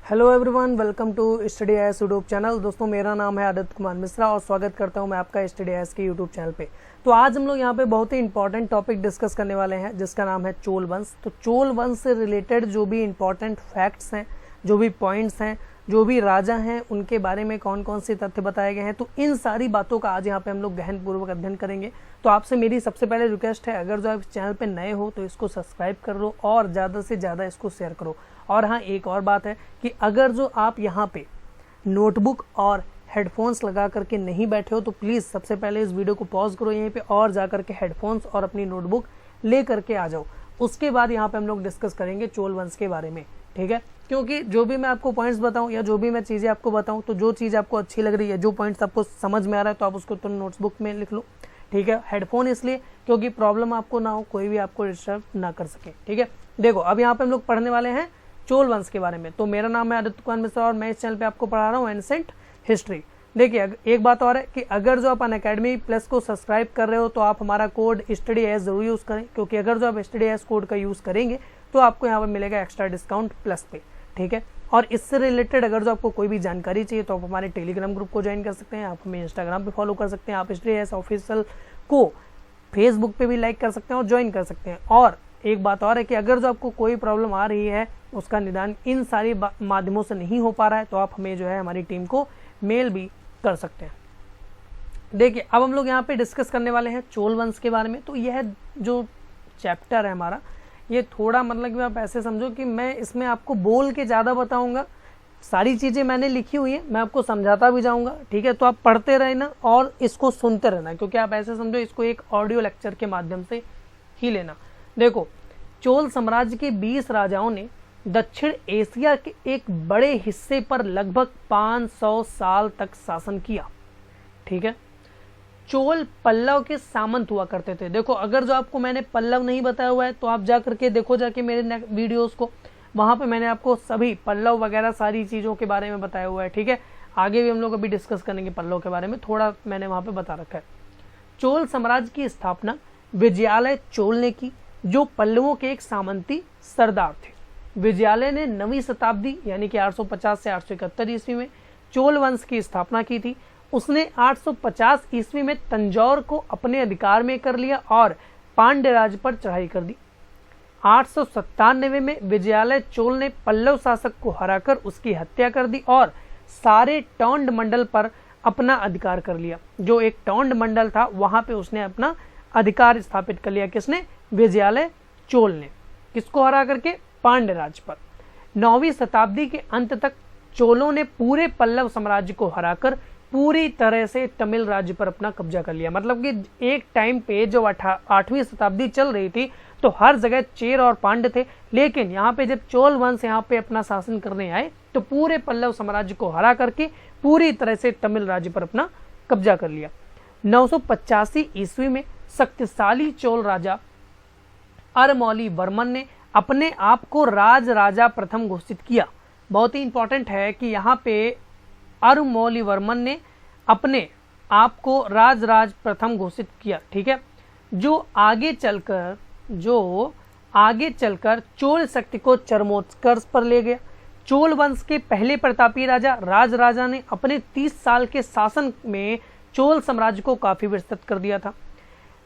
Hello everyone, welcome to study IAS YouTube channel. दोस्तों, मेरा नाम है आदित्य कुमार मिश्रा और स्वागत करता हूं मैं आपका स्टडी आईएएस के यूट्यूब चैनल पे। तो आज हम लोग यहां पे बहुत ही इंपॉर्टेंट टॉपिक डिस्कस करने वाले हैं जिसका नाम है चोल वंश। तो चोल वंश से रिलेटेड जो भी इंपॉर्टेंट फैक्ट्स हैं, जो भी पॉइंट्स हैं, जो भी राजा हैं, उनके बारे में कौन कौन से तथ्य बताए गए हैं, तो इन सारी बातों का आज यहाँ पे हम लोग गहन पूर्वक अध्ययन करेंगे। तो आपसे मेरी सबसे पहले रिक्वेस्ट है, अगर जो आप चैनल पे नए हो तो इसको सब्सक्राइब कर लो और ज़्यादा से ज़्यादा इसको शेयर करो। और हाँ, एक और बात है कि अगर जो आप यहाँ पे नोटबुक और हेडफोन्स लगा करके नहीं बैठे हो तो प्लीज़ सबसे पहले इस वीडियो को पॉज करो यहीं पे और जा करके हेडफोन्स और अपनी नोटबुक ले करके आ जाओ। उसके बाद यहाँ पे हम लोग डिस्कस करेंगे चोल वंश के बारे में, ठीक है। क्योंकि जो भी मैं आपको पॉइंट्स बताऊं या जो भी मैं चीज़ें आपको बताऊं, तो जो चीज़ आपको अच्छी लग रही है, जो पॉइंट्स आपको समझ में आ रहा है, तो आप उसको तुरंत नोट्सबुक में लिख लो, ठीक है। हेडफोन इसलिए क्योंकि प्रॉब्लम आपको ना हो, कोई भी आपको डिस्टर्ब ना कर सके, ठीक है। देखो, अब यहाँ पे हम लोग पढ़ने वाले हैं चोल वंश के बारे में। तो मेरा नाम है आदित्य कुमार मिश्रा और मैं इस चैनल पे आपको पढ़ा रहा हूँ एंसेंट हिस्ट्री। देखिए, एक बात और है कि अगर जो आप अनअकैडमी प्लस को सब्सक्राइब कर रहे हो तो आप हमारा कोड स्टडी आईएएस जरूर यूज़ करें, क्योंकि अगर जो आप स्टडी आईएएस कोड का यूज़ करेंगे तो आपको यहाँ पर मिलेगा एक्स्ट्रा डिस्काउंट प्लस पे, ठीक है। और इससे रिलेटेड अगर जो आपको कोई भी जानकारी चाहिए तो आप हमारे टेलीग्राम ग्रुप को ज्वाइन कर सकते हैं, आप हमें इंस्टाग्राम पे फॉलो कर सकते हैं, आप स्टडी आईएएस ऑफिशियल को फेसबुक पे भी लाइक कर सकते हैं और ज्वाइन कर सकते हैं। और एक बात और है कि अगर जो आपको कोई प्रॉब्लम आ रही है, उसका निदान इन सारी माध्यमों से नहीं हो पा रहा है, तो आप हमें जो है हमारी टीम को मेल भी कर सकते हैं। देखिए, अब हम लोग यहाँ पे डिस्कस करने वाले हैं चोल वंश के बारे में। तो यह जो चैप्टर है हमारा, ये थोड़ा मतलब कि आप ऐसे समझो कि मैं इसमें आपको बोल के ज़्यादा बताऊंगा, सारी चीज़ें मैंने लिखी हुई है, मैं आपको समझाता भी जाऊंगा, ठीक है। तो आप पढ़ते रहना और इसको सुनते रहना, क्योंकि आप ऐसे समझो इसको एक ऑडियो लेक्चर के माध्यम से ही लेना। देखो, चोल साम्राज्य के 20 राजाओं ने दक्षिण एशिया के एक बड़े हिस्से पर लगभग 500 साल तक शासन किया, ठीक है। चोल पल्लव के सामंत हुआ करते थे। देखो, अगर जो आपको मैंने पल्लव नहीं बताया हुआ है तो आप जा करके देखो जाके मेरे वीडियोस को, वहां पे मैंने आपको सभी पल्लव वगैरह सारी चीज़ों के बारे में बताया हुआ है, ठीक है। आगे भी हम लोग अभी डिस्कस करेंगे पल्लव के बारे में, थोड़ा मैंने वहां पे बता रखा है। चोल साम्राज्य की स्थापना विजयालय चोल ने की, जो पल्लवों के एक सामंती सरदार थे। विजयालय ने 9वीं शताब्दी यानी कि 850 से 871 ईस्वी में चोल वंश की स्थापना की थी। उसने 850 ईस्वी में तंजौर को अपने अधिकार में कर लिया और पांड्य राज पर चढ़ाई कर दी। 897 में विजयालय चोल ने पल्लव शासक को हराकर उसकी हत्या कर दी और सारे टोंड मंडल पर अपना अधिकार कर लिया। जो एक टोंड मंडल था वहां पे उसने अपना अधिकार स्थापित कर लिया। किसने? विजयालय चोल ने। किसको हरा करके? पांड्य राज पर। 9वीं शताब्दी के अंत तक चोलों ने पूरे पल्लव साम्राज्य को हराकर पूरी तरह से तमिल राज्य पर अपना कब्जा कर लिया। मतलब कि एक टाइम पे जो 8वीं शताब्दी चल रही थी तो हर जगह चेर और पांड्य थे, लेकिन यहाँ पे जब चोल वंश यहाँ पे अपना शासन करने आए तो पूरे पल्लव साम्राज्य को हरा करके पूरी तरह से तमिल राज्य पर अपना कब्जा कर लिया। 985 ईस्वी में शक्तिशाली चोल राजा अरमौली वर्मन ने अपने आप को राज राजा प्रथम घोषित किया। बहुत ही इंपॉर्टेंट है कि यहाँ पे अरमौली वर्मन ने अपने आप को राज प्रथम घोषित किया, ठीक है। जो आगे चलकर चोल शक्ति को चरमोत्कर्ष पर ले गया। चोल वंश के पहले प्रतापी राजा राजा ने अपने 30 साल के शासन में चोल साम्राज्य को काफी विस्तृत कर दिया था,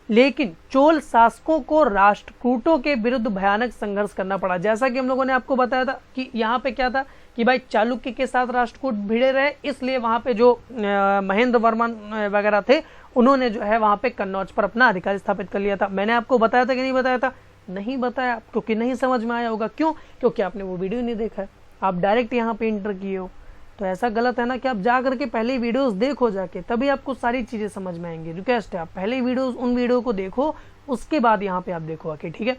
लेकिन चोल शासकों को राष्ट्रकूटों के विरुद्ध भयानक संघर्ष करना पड़ा। जैसा कि हम लोगों ने आपको बताया था कि यहाँ पे क्या था कि भाई चालुक्य के साथ राष्ट्रकूट भिड़े रहे, इसलिए वहां पे जो महेंद्र वर्मन वगैरह थे उन्होंने जो है वहां पे कन्नौज पर अपना अधिकार स्थापित कर लिया था। मैंने आपको बताया था कि नहीं बताया था? नहीं बताया, क्योंकि नहीं समझ में आया होगा। क्यों? क्योंकि आपने वो वीडियो नहीं देखा है, आप डायरेक्ट यहाँ पे इंटर किए हो। तो ऐसा गलत है ना कि आप जा करके पहले वीडियोस देखो जाके, तभी आपको सारी चीजें समझ में आएंगी। रिक्वेस्ट है, आप पहले वीडियोस उन वीडियो को देखो, उसके बाद यहाँ पे आप देखो आके, ठीक है।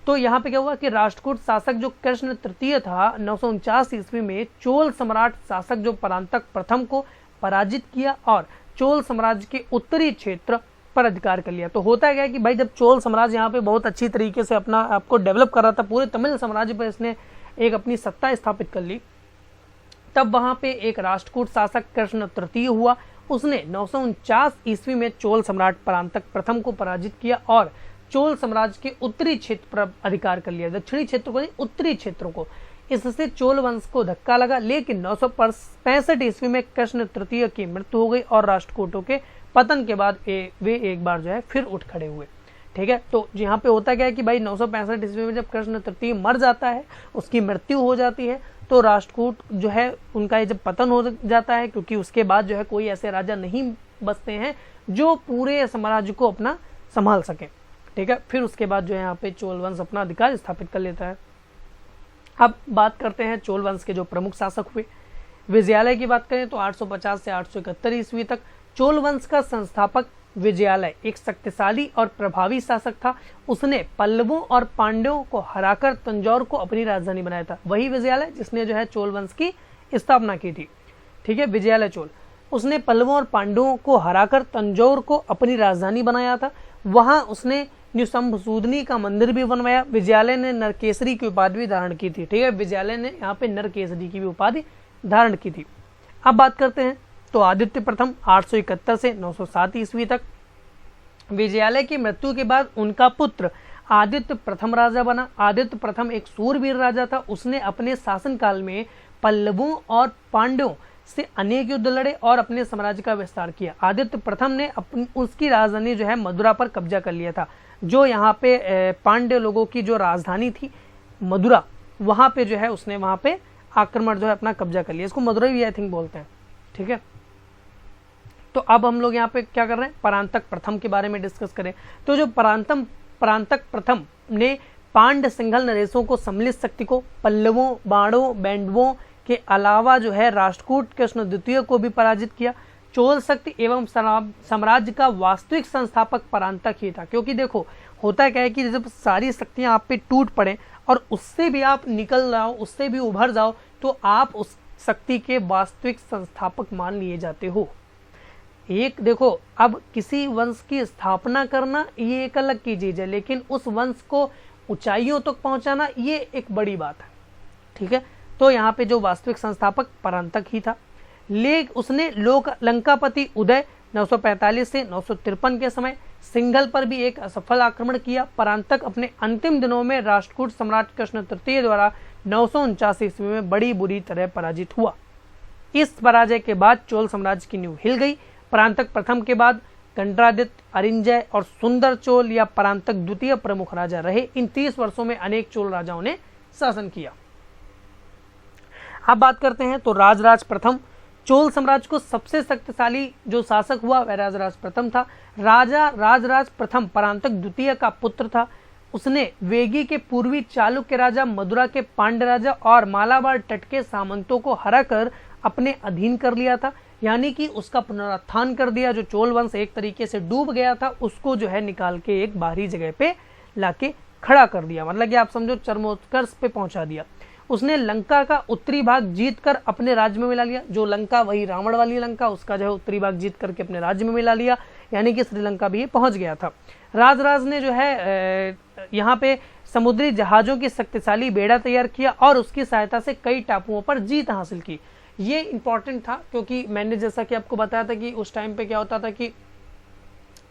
तो यहाँ पे क्या हुआ कि राष्ट्रकूट शासक जो कृष्ण तृतीय था 949 ईस्वी में चोल सम्राट शासक जो परांतक प्रथम को पराजित किया और चोल साम्राज्य के उत्तरी क्षेत्र पर अधिकार कर लिया। तो होता गया कि भाई जब चोल साम्राज्य यहाँ पे बहुत अच्छी तरीके से अपना आपको डेवलप कर रहा था, पूरे तमिल साम्राज्य पर इसने एक अपनी सत्ता स्थापित कर ली, तब वहां पे एक राष्ट्रकूट शासक कृष्ण तृतीय हुआ। उसने 949 ईस्वी में चोल सम्राट परांतक प्रथम को पराजित किया और चोल साम्राज्य के उत्तरी क्षेत्र पर अधिकार कर लिया। दक्षिणी क्षेत्र को नहीं, उत्तरी क्षेत्रों को। इससे चोल वंश को धक्का लगा, लेकिन 965 ईस्वी में कृष्ण तृतीय की मृत्यु हो गई और राष्ट्रकूटों के पतन के बाद वे एक बार जो है फिर उठ खड़े हुए। ठीक है, तो यहाँ पे होता क्या है कि भाई 965 ईस्वी में जब कृष्ण तृतीय मर जाता है, उसकी मृत्यु हो जाती है, तो राष्ट्रकूट जो है उनका जब पतन हो जाता है, क्योंकि उसके बाद जो है कोई ऐसे राजा नहीं बचते हैं जो पूरे साम्राज्य को अपना संभाल सके। ठीक है, फिर उसके बाद जो है यहाँ पे चोल वंश अपना अधिकार स्थापित कर लेता है। अब बात करते हैं चोल वंश के जो प्रमुख शासक हुए। विजयालय की बात करें तो 850 से 871 ईस्वी तक चोल वंश का संस्थापक विजयालय एक शक्तिशाली और प्रभावी शासक था। उसने पल्लवों और पांड्यों को हराकर तंजौर को अपनी राजधानी बनाया था। वही विजयालय जिसने जो है चोल वंश की स्थापना की थी। ठीक है, विजयालय चोल, उसने पल्लवों और पांड्यों को हराकर तंजौर को अपनी राजधानी बनाया था। वहां उसने निशंभसूदनी का मंदिर भी बनवाया। विजयालय ने नरकेसरी की उपाधि भी धारण की थी। ठीक है, विजयालय ने यहाँ पे नरकेसरी की भी उपाधि धारण की थी। अब बात करते हैं तो आदित्य प्रथम 871 से 907 ईस्वी तक। विजयालय की मृत्यु के बाद उनका पुत्र आदित्य प्रथम राजा बना। आदित्य प्रथम एक सूरवीर राजा था। उसने अपने शासनकाल में पल्लवों और पांड्यों से अनेक युद्ध लड़े और अपने साम्राज्य का विस्तार किया। आदित्य प्रथम ने उसकी राजधानी जो है मदुरा पर कब्जा कर लिया था। जो यहाँ पे पांड्य लोगों की जो राजधानी थी मदुरा, वहां पे जो है उसने वहां पे आक्रमण जो है अपना कब्जा कर लिया। इसको मदुरई भी आई थिंक बोलते हैं। ठीक है, तो अब हम लोग यहाँ पे क्या कर रहे हैं, परांतक प्रथम के बारे में डिस्कस करें। तो जो परांतक प्रथम ने पांड्य सिंघल नरेशों को सम्मिलित शक्ति को, पल्लवों, बाणों, बैंडवों के अलावा जो है राष्ट्रकूट कृष्ण द्वितीय को भी पराजित किया। चोल शक्ति एवं साम्राज्य का वास्तविक संस्थापक परांतक ही था। क्योंकि देखो होता क्या है कि जब सारी शक्तियां आप पे टूट पड़े और उससे भी आप निकल जाओ, उससे भी उभर जाओ, तो आप उस शक्ति के वास्तविक संस्थापक मान लिए जाते हो। एक देखो, अब किसी वंश की स्थापना करना ये एक अलग की चीज है, लेकिन उस वंश को ऊंचाइयों तक पहुंचाना ये एक बड़ी बात है। ठीक है, तो यहाँ पे जो वास्तविक संस्थापक परांतक ही था। उसने लंकापति उदय 945 से 953 के समय सिंघल पर भी एक असफल आक्रमण किया। परांतक अपने अंतिम दिनों में राष्ट्रकूट सम्राट कृष्ण तृतीय द्वारा 949 ईस्वी में बड़ी बुरी तरह पराजित हुआ। इस पराजय के बाद चोल साम्राज्य की नींव हिल गई। परांतक प्रथम के बाद गंड्रादित्य, अरिंजय और सुंदर चोल या परांतक द्वितीय प्रमुख राजा रहे। इन 30 वर्षों में अनेक चोल राजाओं ने शासन किया। अब बात करते हैं तो राजराज प्रथम। चोल साम्राज्य को सबसे शक्तिशाली जो शासक हुआ वह राजराज प्रथम था। राजराज प्रथम परांतक द्वितीय का पुत्र था। उसने वेगी के पूर्वी चालुक्य राजा, मदुरा के पांड्य राजा और मालाबार तट के सामंतों को हराकर अपने अधीन कर लिया था। यानी कि उसका पुनरुत्थान कर दिया। जो चोल वंश एक तरीके से डूब गया था उसको जो है निकाल के एक बाहरी जगह पे लाके खड़ा कर दिया। मतलब कि आप समझो चरमोत्कर्ष पे पहुंचा दिया। उसने लंका का उत्तरी भाग जीतकर अपने राज्य में मिला लिया। जो लंका, वही रावण वाली लंका, उसका जो है उत्तरी भाग जीत करके अपने राज्य में मिला लिया। यानी कि श्रीलंका भी पहुंच गया था। राजराज ने जो है यहाँ पे समुद्री जहाजों की शक्तिशाली बेड़ा तैयार किया और उसकी सहायता से कई टापुओं पर जीत हासिल की। ये इंपॉर्टेंट था क्योंकि मैंने जैसा कि आपको बताया था कि उस टाइम पे क्या होता था कि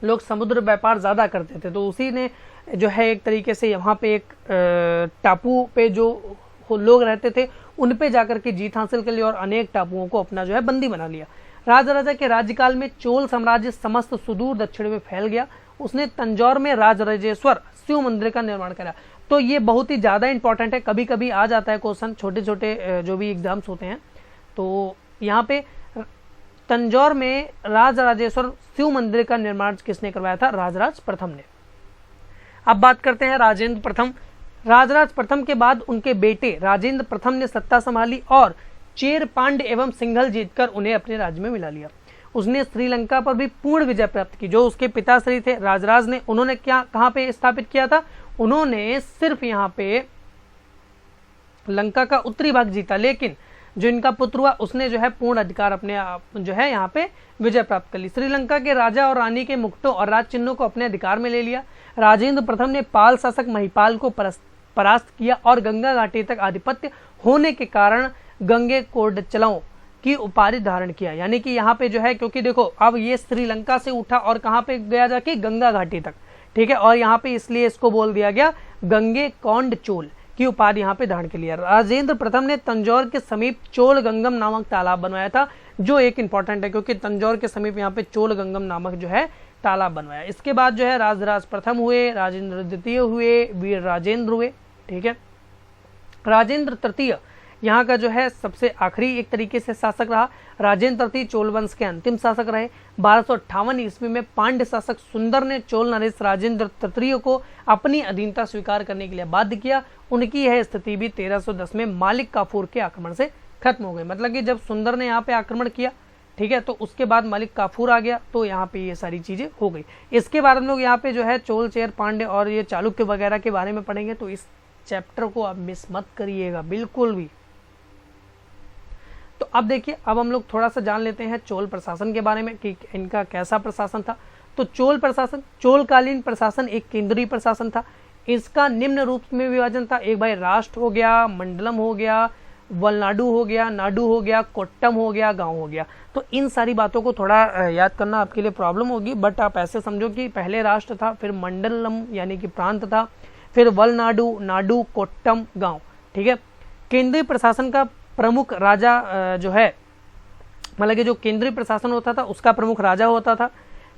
लोग समुद्र व्यापार ज्यादा करते थे। तो उसी ने जो है एक तरीके से यहाँ पे एक टापू पे जो लोग रहते थे उन पे जाकर के जीत हासिल कर ली और अनेक टापुओं को अपना जो है बंदी बना लिया। राजा के राज्यकाल में चोल साम्राज्य समस्त सुदूर दक्षिण में फैल गया। उसने तंजौर में राजराजेश्वर शिव मंदिर का निर्माण करा। तो ये बहुत ही ज्यादा इंपॉर्टेंट है। कभी कभी आ जाता है क्वेश्चन, छोटे छोटे जो भी एग्जाम्स होते हैं। तो यहाँ पे तंजौर में राजराजेश्वर शिव मंदिर का निर्माण किसने करवाया था? राजराज प्रथम ने। अब बात करते हैं राजेंद्र प्रथम। राजराज प्रथम के बाद उनके बेटे राजेंद्र प्रथम ने सत्ता संभाली और चेर, पांड्य एवं सिंघल जीतकर उन्हें अपने राज्य में मिला लिया। उसने श्रीलंका पर भी पूर्ण विजय प्राप्त की। जो उसके पिताश्री थे राजराज ने, उन्होंने कहाँ पे स्थापित किया था? उन्होंने सिर्फ यहाँ पे लंका का उत्तरी भाग जीता, लेकिन जो इनका पुत्र हुआ उसने जो है पूर्ण अधिकार अपने जो है यहाँ पे विजय प्राप्त कर ली। श्रीलंका के राजा और रानी के मुकुटों और राज चिन्हों को अपने अधिकार में ले लिया। राजेंद्र प्रथम ने पाल शासक महिपाल को परास्त किया और गंगा घाटी तक आधिपत्य होने के कारण गंगे कोडचलों की उपाधि धारण किया। यानी कि यहाँ पे जो है, क्योंकि देखो अब ये श्रीलंका से उठा और कहाँ पे गया जाके? गंगा घाटी तक। ठीक है, और यहाँ पे इसलिए इसको बोल दिया गया गंगे कोंड चोल। की उपाधि यहाँ पे धारण के लिया। राजेंद्र प्रथम ने तंजौर के समीप चोल गंगम नामक तालाब बनवाया था, जो एक इंपॉर्टेंट है क्योंकि तंजौर के समीप यहाँ पे चोल गंगम नामक जो है तालाब बनवाया। इसके बाद जो है राजराज प्रथम हुए, राजेंद्र द्वितीय हुए, वीर राजेंद्र हुए। ठीक है, राजेंद्र तृतीय यहाँ का जो है सबसे आखिरी एक तरीके से शासक रहा। राजेंद्र तृतीय चोल वंश के अंतिम शासक रहे। 1258 ईस्वी में पांड्य शासक सुंदर ने चोल नरेश राजेंद्र तृतीय को अपनी अधीनता स्वीकार करने के लिए बाध्य किया। उनकी यह स्थिति भी 1310 में मालिक काफूर के आक्रमण से खत्म हो गई। मतलब कि जब सुंदर ने यहाँ पे आक्रमण किया, ठीक है, तो उसके बाद मालिक काफूर आ गया, तो यहाँ पे ये सारी चीजें हो गई। इसके बाद हम लोग यहाँ पे जो है चोल, चेर, पांड्य और ये चालुक्य वगैरह के बारे में पढ़ेंगे, तो इस चैप्टर को आप मिस मत करिएगा बिल्कुल भी। तो अब देखिए, अब हम लोग थोड़ा सा जान लेते हैं चोल प्रशासन के बारे में कि इनका कैसा प्रशासन था। तो चोल प्रशासन, चोलकालीन प्रशासन एक केंद्रीय प्रशासन था। इसका निम्न रूप में विभाजन था। एक भाई राष्ट्र हो गया, मंडलम हो गया, वलनाडु हो गया, नाडु हो गया, कोट्टम हो गया, गांव हो गया। तो इन सारी बातों को थोड़ा याद करना आपके लिए प्रॉब्लम होगी, बट आप ऐसे समझो कि पहले राष्ट्र था, फिर मंडलम यानी कि प्रांत था, फिर वलनाडु, नाडु, कोट्टम, गांव। ठीक है, केंद्रीय प्रशासन का प्रमुख राजा जो है, मतलब कि जो केंद्रीय प्रशासन होता था उसका प्रमुख राजा होता था।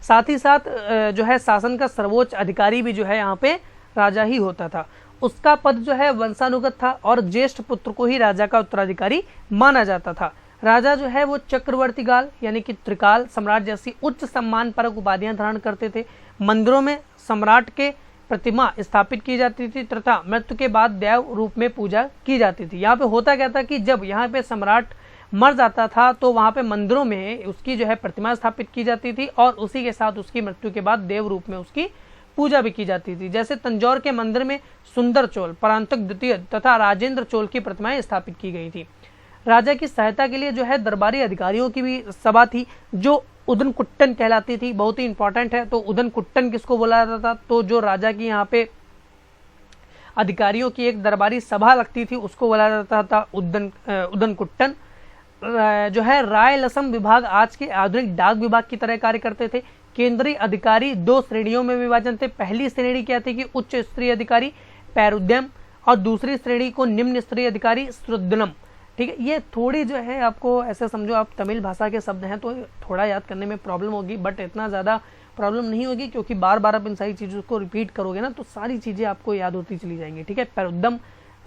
साथ ही साथ जो है शासन का सर्वोच्च अधिकारी भी जो है यहाँ पे राजा ही होता था। उसका पद जो है वंशानुगत था और ज्येष्ठ पुत्र को ही राजा का उत्तराधिकारी माना जाता था। राजा जो है वो चक्रवर्तीकाल यानी कि त्रिकाल सम्राट जैसी उच्च सम्मान परक उपाधियां धारण करते थे। मंदिरों में सम्राट के प्रतिमा स्थापित की जाती थी तथा मृत्यु के बाद देव रूप में पूजा की जाती थी। यहाँ पे होता क्या था कि जब यहाँ पे सम्राट मर जाता था तो वहाँ पे मंदिरों में उसकी जो है प्रतिमा स्थापित की जाती थी और उसी के साथ उसकी मृत्यु के बाद देव रूप में उसकी पूजा भी की जाती थी। जैसे तंजौर के मंदिर में सुंदर चोल, परांतक द्वितीय तथा राजेंद्र चोल की प्रतिमाएं स्थापित की गई थी। राजा की सहायता के लिए जो है दरबारी अधिकारियों की भी सभा थी जो उदन कुट्टन कहलाती थी। बहुत ही इंपॉर्टेंट है। तो उदन कुट्टन किसको बोला जाता था? तो जो राजा की यहाँ पे अधिकारियों की एक दरबारी सभा लगती थी उसको बोला जाता था उदन कुट्टन। जो है राय लसम विभाग आज के आधुनिक डाक विभाग की तरह कार्य करते थे। केंद्रीय अधिकारी दो श्रेणियों में विभाजन थे। पहली श्रेणी क्या थी कि उच्च स्तरीय अधिकारी पैरुद्यम और दूसरी श्रेणी को निम्न स्तरीय अधिकारी श्रुद्धनम। ठीक है, ये थोड़ी जो है आपको ऐसे समझो आप तमिल भाषा के शब्द हैं तो थोड़ा याद करने में प्रॉब्लम होगी, बट इतना ज़्यादा प्रॉब्लम नहीं होगी क्योंकि बार बार आप इन सारी चीज़ों को रिपीट करोगे ना तो सारी चीज़ें आपको याद होती चली जाएंगी। ठीक है, पैरुद्दम,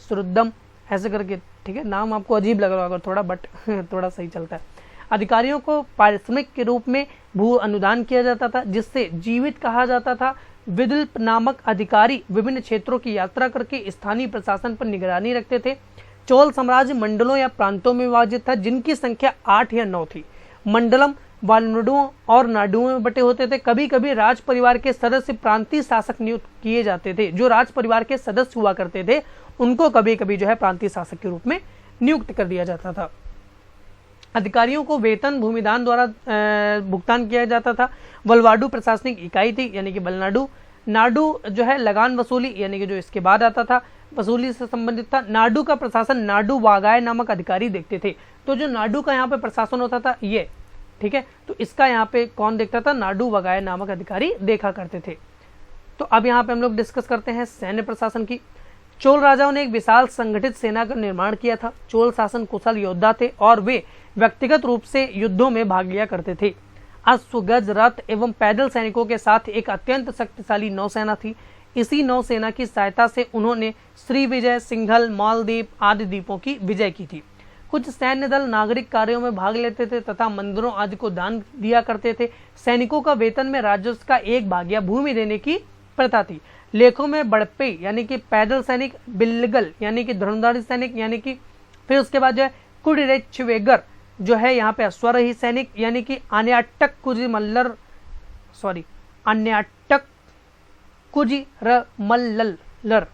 श्रुद्धम ऐसे करके। ठीक है, नाम आपको अजीब लग रहा होगा थोड़ा, बट थोड़ा सही चलता है। अधिकारियों को पारिश्रमिक के रूप में भू अनुदान किया जाता था जिससे जीवित कहा जाता था। विदल्प नामक अधिकारी विभिन्न क्षेत्रों की यात्रा करके स्थानीय प्रशासन पर निगरानी रखते थे। चोल साम्राज्य मंडलों या प्रांतों में विभाजित था जिनकी संख्या 8 या 9 थी। मंडलम वालनाडुओं और नाडुओं में बटे होते थे। कभी कभी राज परिवार के सदस्य प्रांतीय शासक नियुक्त किए जाते थे। जो राज परिवार के सदस्य हुआ करते थे उनको कभी कभी जो है प्रांतीय शासक के रूप में नियुक्त कर दिया जाता था। अधिकारियों को वेतन भूमिदान द्वारा भुगतान किया जाता था। वलवाडु प्रशासनिक इकाई थी यानी कि वलनाडु। नाडु जो है लगान वसूली यानी कि जो इसके बाद आता था वसूली से संबंधित था। नाडु का प्रशासन नाडु वागाय नामक अधिकारी देखते थे। तो जो नाडु का यहाँ पे प्रशासन होता था ये, ठीक है, तो इसका यहाँ पे कौन देखता था? नाडु वागाय नामक अधिकारी देखा करते थे। तो अब यहाँ पे हम लोग डिस्कस करते हैं सैन्य प्रशासन की। चोल राजाओं ने एक विशाल संगठित सेना का निर्माण किया था। चोल शासन कुशल योद्धा थे और वे व्यक्तिगत रूप से युद्धों में भाग लिया करते थे। अश्व, गज, रथ एवं पैदल सैनिकों के साथ एक अत्यंत शक्तिशाली नौसेना थी। इसी नौसेना की सहायता से उन्होंने श्रीविजय, सिंघल, मालदीप आदि द्वीपों की विजय की थी। कुछ सैन्य दल नागरिक कार्यों में भाग लेते थे तथा मंदिरों आदि को दान दिया करते थे। सैनिकों का वेतन में राजस्व का एक भाग या भूमि देने की प्रथा थी। लेखों में बड़प्पे यानी कि पैदल सैनिक, बिल्लगल यानी कि धनुर्धारी सैनिक यानी कि, फिर उसके बाद जो है कुडिरेच्छवेगर जो है यहाँ पे अश्वरोही सैनिक यानी कि अन्याटक कुजिमल्लर अन्याटक कुजिरमल्लर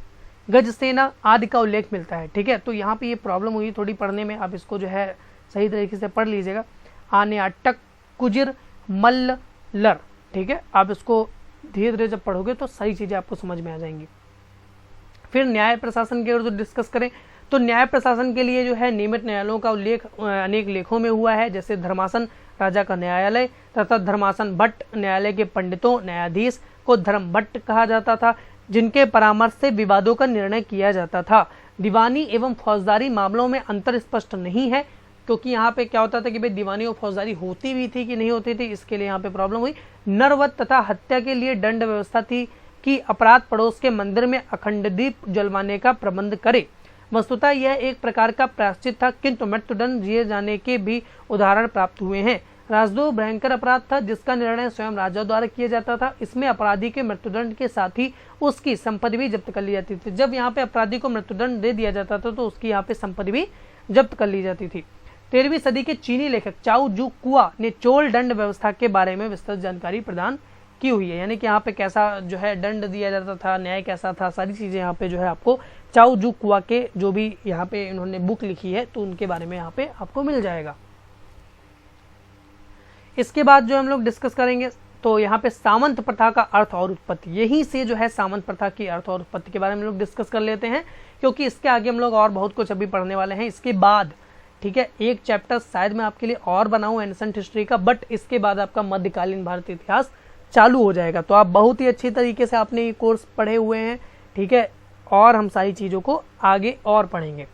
गज सेना आदि का उल्लेख मिलता है। ठीक है, तो यहाँ पे ये प्रॉब्लम हुई थोड़ी पढ़ने में, आप इसको जो है सही तरीके से पढ़ लीजिएगा। अन्याटक कुजिरमल्लर, ठीक है, आप इसको धीरे धीरे जब पढ़ोगे तो सही चीजें आपको समझ में आ जाएंगी। फिर न्याय प्रशासन की ओर डिस्कस करें तो न्याय प्रशासन के लिए जो है नियमित न्यायालयों का उल्लेख अनेक लेखों में हुआ है। जैसे धर्मासन राजा का न्यायालय तथा धर्मासन भट्ट न्यायालय के पंडितों न्यायाधीश को धर्म भट्ट कहा जाता था जिनके परामर्श से विवादों का निर्णय किया जाता था। दीवानी एवं फौजदारी मामलों में अंतर स्पष्ट नहीं है, क्योंकि यहाँ पे क्या होता था कि भाई दीवानी और फौजदारी होती भी थी कि नहीं होती थी, इसके लिए यहाँ पे प्रॉब्लम हुई। नरवध तथा हत्या के लिए दंड व्यवस्था थी कि अपराध पड़ोस के मंदिर में अखंड दीप जलवाने का प्रबंध करे। वस्तुतः यह एक प्रकार का प्रायश्चित था, किंतु मृत्युदंड दिए जाने के भी उदाहरण प्राप्त हुए हैं। राजद्रोह भयंकर अपराध था जिसका निर्णय स्वयं राजा द्वारा किया जाता था। इसमें अपराधी के मृत्युदंड के साथ ही उसकी संपत्ति भी जब्त कर ली जाती थी। जब यहाँ पे अपराधी को मृत्युदंड दे दिया जाता था तो उसकी यहाँ पे संपत्ति भी जब्त कर ली जाती थी। 13वीं सदी के चीनी लेखक चाउ जू कुआ ने चोल दंड व्यवस्था के बारे में विस्तृत जानकारी प्रदान की हुई है, यानी कि यहाँ पे कैसा जो है दंड दिया जाता था, न्याय कैसा था, सारी चीजें यहाँ पे जो है आपको चाउ जू कुआ के जो भी यहाँ पे इन्होंने बुक लिखी है तो उनके बारे में यहाँ पे आपको मिल जाएगा। इसके बाद जो हम लोग डिस्कस करेंगे तो यहाँ पे सामंत प्रथा का अर्थ और उत्पत्ति, यहीं से जो है सामंत प्रथा की अर्थ और उत्पत्ति के बारे में लोग डिस्कस कर लेते हैं, क्योंकि इसके आगे हम लोग और बहुत कुछ अभी पढ़ने वाले हैं इसके बाद। ठीक है, एक चैप्टर शायद मैं आपके लिए और बनाऊं एंसेंट हिस्ट्री का, बट इसके बाद आपका मध्यकालीन भारतीय इतिहास चालू हो जाएगा। तो आप बहुत ही अच्छी तरीके से आपने ये कोर्स पढ़े हुए हैं। ठीक है, और हम सारी चीजों को आगे और पढ़ेंगे।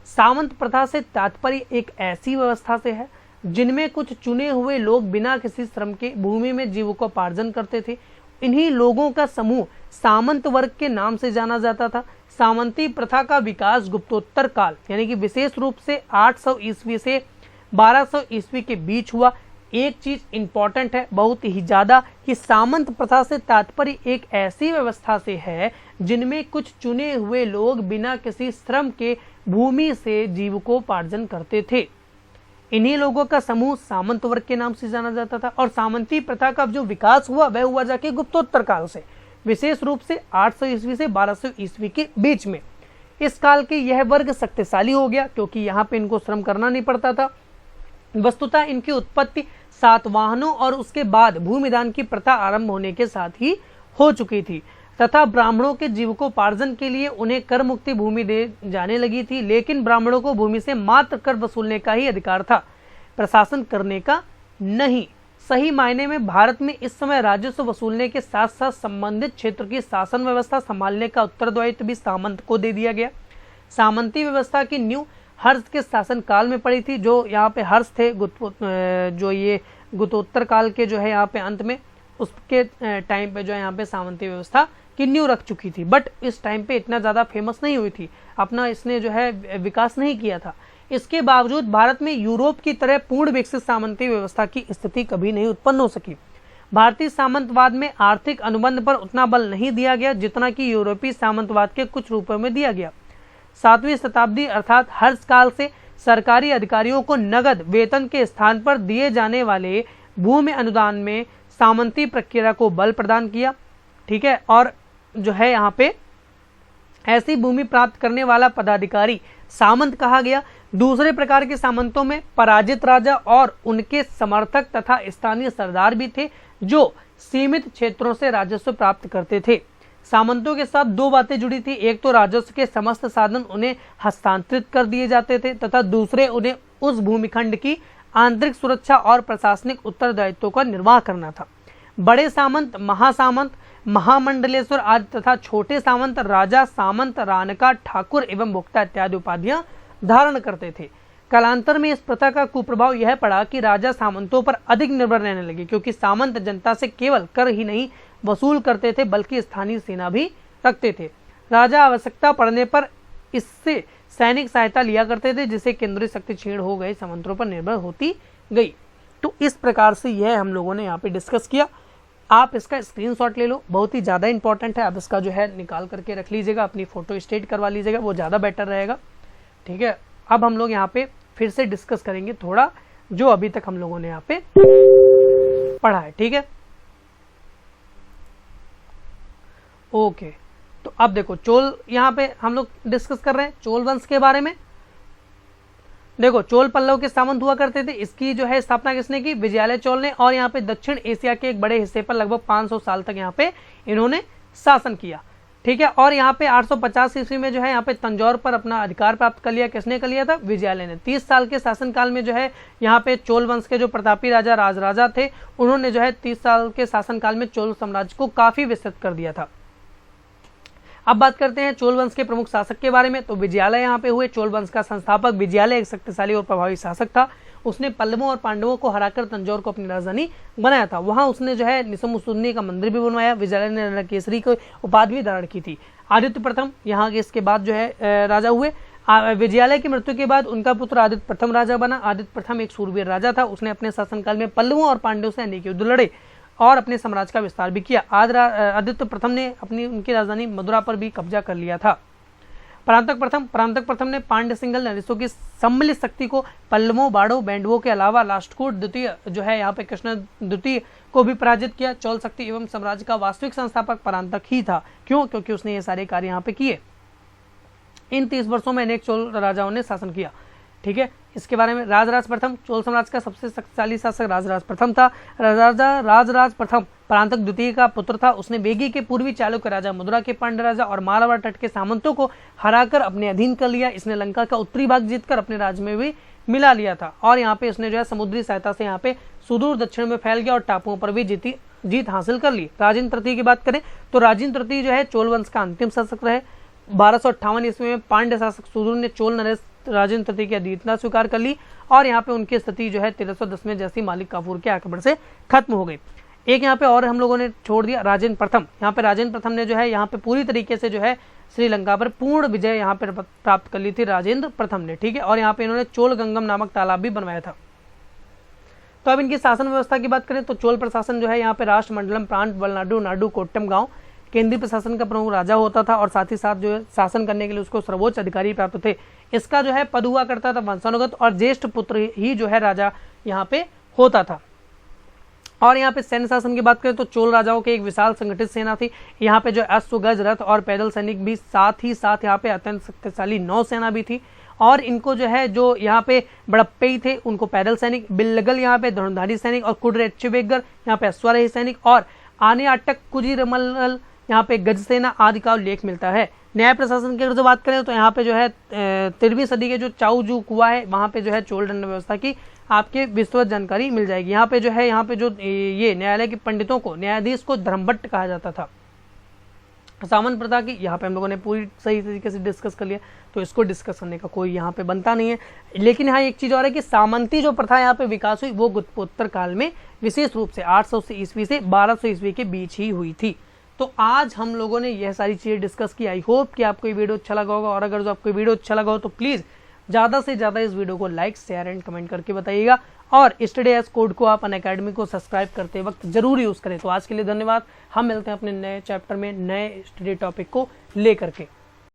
सामंत प्रथा से तात्पर्य एक ऐसी व्यवस्था से है जिनमें कुछ चुने हुए लोग बिना किसी श्रम के भूमि में जीविकोपार्जन करते थे। इन्हीं लोगों का समूह सामंत वर्ग के नाम से जाना जाता था। सामंती प्रथा का विकास गुप्तोत्तर काल यानी कि विशेष रूप से 800 ईस्वी से 1200 ईस्वी के बीच हुआ। एक चीज इंपॉर्टेंट है बहुत ही ज्यादा कि सामंत प्रथा से तात्पर्य एक ऐसी व्यवस्था से है जिनमें कुछ चुने हुए लोग बिना किसी श्रम के भूमि से जीविकोपार्जन करते थे। इन्हीं लोगों का समूह सामंत वर्ग के नाम से जाना जाता था। और सामंती प्रथा का जो विकास हुआ वह हुआ जाके गुप्तोत्तर काल से, विशेष रूप से 800 ईस्वी से 1200 ईस्वी के बीच में। इस काल के यह वर्ग शक्तिशाली हो गया क्योंकि यहाँ पे इनको श्रम करना नहीं पड़ता था। वस्तुतः इनकी उत्पत्ति सातवाहनों और उसके बाद भूमिदान की प्रथा आरंभ होने के साथ ही हो चुकी थी तथा ब्राह्मणों के जीविकोपार्जन के लिए उन्हें कर मुक्ति भूमि दे जाने लगी थी। लेकिन ब्राह्मणों को भूमि से मात्र कर वसूलने का ही अधिकार था, प्रशासन करने का नहीं। सही मायने में भारत में इस समय राजस्व वसूलने के साथ साथ संबंधित क्षेत्र की शासन व्यवस्था संभालने का उत्तरदायित्व भी सामंत को दे दिया गया। सामंती व्यवस्था की नींव हर्ष के शासन काल में पड़ी थी। जो यहाँ पे हर्ष थे जो ये गुप्तोत्तर काल के जो है यहाँ पे अंत में, उसके टाइम पे जो है यहाँ पे सामंती व्यवस्था की नींव रख चुकी थी। बट इस टाइम पे इतना ज्यादा फेमस नहीं हुई थी, अपना इसने जो है विकास नहीं किया था। इसके बावजूद भारत में यूरोप की तरह पूर्ण विकसित सामंती व्यवस्था की स्थिति कभी नहीं उत्पन्न हो सकी। भारतीय सामंतवाद में आर्थिक अनुबंध पर उतना बल नहीं दिया गया जितना कि यूरोपीय सामंतवाद के कुछ रूपों में दिया गया। 7वीं शताब्दी अर्थात हर्ष काल से सरकारी अधिकारियों को नगद वेतन के स्थान पर दिए जाने वाले भूमि अनुदान में सामंती प्रक्रिया को बल प्रदान किया। ठीक है, और जो है यहाँ पे ऐसी भूमि प्राप्त करने वाला पदाधिकारी सामंत कहा गया। दूसरे प्रकार के सामंतों में पराजित राजा और उनके समर्थक तथा स्थानीय सरदार भी थे जो सीमित क्षेत्रों से राजस्व प्राप्त करते थे। सामंतों के साथ दो बातें जुड़ी थी, एक तो राजस्व के समस्त साधन उन्हें हस्तांतरित कर दिए जाते थे तथा दूसरे उन्हें उस भूमिखंड की आंतरिक सुरक्षा और प्रशासनिक उत्तरदायित्व का निर्वाह करना था। बड़े सामंत, महासामंत, महामंडलेश्वर आदि तथा छोटे सामंत राजा, सामंत, रानका, ठाकुर एवं भोक्ता इत्यादि उपाधियां धारण करते थे। कालांतर में इस प्रथा का कुप्रभाव यह पड़ा कि राजा सामंतों पर अधिक निर्भर रहने लगे, क्योंकि सामंत जनता से केवल कर ही नहीं वसूल करते थे बल्कि स्थानीय सेना भी रखते थे। राजा आवश्यकता पड़ने पर इससे सैनिक सहायता लिया करते थे, जिससे केंद्रीय शक्ति क्षीण हो गई, सामंतों पर निर्भर होती गई। तो इस प्रकार से यह हम लोगों ने यहाँ पे डिस्कस किया। आप इसका स्क्रीनशॉट ले लो, बहुत ही ज़्यादा इंपॉर्टेंट है। आप इसका जो है निकाल करके रख लीजिएगा, अपनी फोटो स्टेट करवा लीजिएगा, वो ज़्यादा बेटर रहेगा। ठीक है, अब हम लोग यहाँ पे फिर से डिस्कस करेंगे थोड़ा जो अभी तक हम लोगों ने यहाँ पे पढ़ा है। ठीक है, ओके। तो अब देखो चोल, यहाँ पे हम लोग डिस्कस कर रहे हैं चोल वंश के बारे में। देखो, चोल पल्लव के सामंत हुआ करते थे। इसकी जो है स्थापना किसने की? विजयालय चोल ने। और यहाँ पे दक्षिण एशिया के एक बड़े हिस्से पर लगभग 500 साल तक यहाँ पे इन्होंने शासन किया। ठीक है, और यहाँ पे 850 ईस्वी में जो है यहाँ पे तंजौर पर अपना अधिकार प्राप्त कर लिया। किसने कर लिया था? विजयालय ने। 30 साल के शासनकाल में जो है यहाँ पे चोल वंश के जो प्रतापी राजा राजराजा थे, उन्होंने जो है 30 साल के शासनकाल में चोल साम्राज्य को काफी विस्तृत कर दिया था। अब बात करते हैं चोल वंश के प्रमुख शासक के बारे में। तो विजयालय यहाँ पे हुए। चोल वंश का संस्थापक विजयालय एक शक्तिशाली और प्रभावी शासक था। उसने पल्लवों और पांडवों को हराकर तंजौर को अपनी राजधानी बनाया था। वहां उसने जो है निसमुसुन्नी का मंदिर भी बनवाया। विजयालय ने रणकेसरी को उपाधि भी धारण की थी। आदित्य प्रथम यहाँ के इसके बाद जो है राजा हुए। विजयालय की मृत्यु के बाद उनका पुत्र आदित्य प्रथम राजा बना। आदित्य प्रथम एक सूरवीर राजा था। उसने अपने शासनकाल में पल्लवों और पांडवों से अनेक युद्ध लड़े और अपने साम्राज्य का विस्तार भी किया। आदित्य प्रथम ने उनकी राजधानी मदुरा पर भी कब्जा कर लिया था। परांतक प्रथम ने पांड्य सिंघल नरेशों की सम्मिलित शक्ति को पल्लवों, बाड़ों, बैंडवों के अलावा राष्ट्रकूट द्वितीय जो है यहाँ पे कृष्ण द्वितीय को भी पराजित किया। चोल शक्ति एवं साम्राज्य का वास्तविक संस्थापक परांतक ही था। क्यों? क्योंकि उसने ये सारे कार्य यहाँ पे किए। इन 30 वर्षों में अनेक चोल राजाओं ने शासन किया। ठीक है, इसके बारे में राजराज प्रथम चोल साम्राज्य का सबसे शक्तिशाली शासक राजराज प्रथम था। राजराज प्रथम परांतक द्वितीय का पुत्र था। उसने वेगी के पूर्वी चालुक्य राजा, मदुरा के पांड्य राजा और मारवाड़ तट के सामंतों को हराकर अपने अधीन कर लिया। इसने लंका का उत्तरी भाग जीतकर अपने राज्य में भी मिला लिया था और यहाँ पे इसने जो है समुद्री सहायता से यहाँ पे सुदूर दक्षिण में फैल गया और टापुओं पर भी जीत हासिल कर ली। राजेंद्र तृतीय की बात करें तो राजेंद्र तृतीय जो है चोल वंश का अंतिम शासक रहे। 1258 ईस्वी में पांड्य शासक सुदूर ने चोल नरेश राजेंद्र तृतीय की अधीनता स्वीकार कर ली और यहाँ पे उनकी स्थिति जो है 1310 में जैसी मालिक काफूर के आक्रमण से खत्म हो गई। एक यहाँ पे और हम लोगों ने छोड़ दिया राजेंद्र प्रथम। यहाँ पे राजेंद्र प्रथम ने जो है यहाँ पे पूरी तरीके से जो है श्रीलंका पर पूर्ण विजय यहाँ पे प्राप्त कर ली थी राजेंद्र प्रथम ने। ठीक है, और यहाँ पे इन्होंने चोल गंगम नामक तालाब भी बनवाया था। तो अब इनकी शासन व्यवस्था की बात करें तो चोल प्रशासन जो है यहाँ पे राष्ट्रमंडलम, प्रांत, वलनाडु, नाडु, कोट्टम गांव केंद्रीय प्रशासन का प्रमुख राजा होता था और साथ ही साथ जो है शासन करने के लिए उसको सर्वोच्च अधिकारी प्राप्त थे। इसका जो है पद हुआ करता था वंशानुगत और ज्येष्ठ पुत्र ही जो है राजा यहाँ पे होता था। और यहाँ पे सैन्य शासन की बात करें तो चोल राजाओं की एक विशाल संगठित सेना थी। यहाँ पे जो अश्व, गज, रथ और पैदल सैनिक भी साथ ही साथ यहाँ पे अत्यंत शक्तिशाली नौसेना भी थी और इनको जो है जो यहाँ पे बड़प्पे थे उनको पैदल सैनिक, बिल्लगल यहाँ पे धनुर्धारी सैनिक और कुडरेच्चुबेगर यहाँ पे अश्वारोही सैनिक और आने अटक कुजीरमल यहाँ पे गज सेना आदि का उल्लेख मिलता है। न्याय प्रशासन की अगर जो बात करें तो यहाँ पे जो है 13वीं सदी के जो चाउजू कुआ है वहाँ पे जो है चोल दंड व्यवस्था की आपके विस्तृत जानकारी मिल जाएगी। यहाँ पे जो है यहाँ पे जो ये न्यायालय के पंडितों को, न्यायाधीश को धर्मभट्ट कहा जाता था। सामंत प्रथा की यहाँ पे हम लोगों ने पूरी सही तरीके से डिस्कस कर लिया तो इसको डिस्कस करने का कोई यहाँ पे बनता नहीं है। लेकिन यहाँ एक चीज और है कि सामंती जो प्रथा यहाँ पे विकास हुई वो गुप्तोत्तर काल में विशेष रूप से 800 ईस्वी से 1200 ईस्वी के बीच ही हुई थी। तो आज हम लोगों ने यह सारी चीजें डिस्कस की। आई होप कि आपको ये वीडियो अच्छा लगा होगा और अगर जो आपको वीडियो अच्छा लगा हो तो प्लीज ज़्यादा से ज़्यादा इस वीडियो को लाइक, शेयर एंड कमेंट करके बताइएगा और स्टडी एस कोड को आप अनअकैडमी को सब्सक्राइब करते वक्त जरूर यूज़ करें। तो आज के लिए धन्यवाद। हम मिलते हैं अपने नए चैप्टर में नए स्टडी टॉपिक को लेकर के।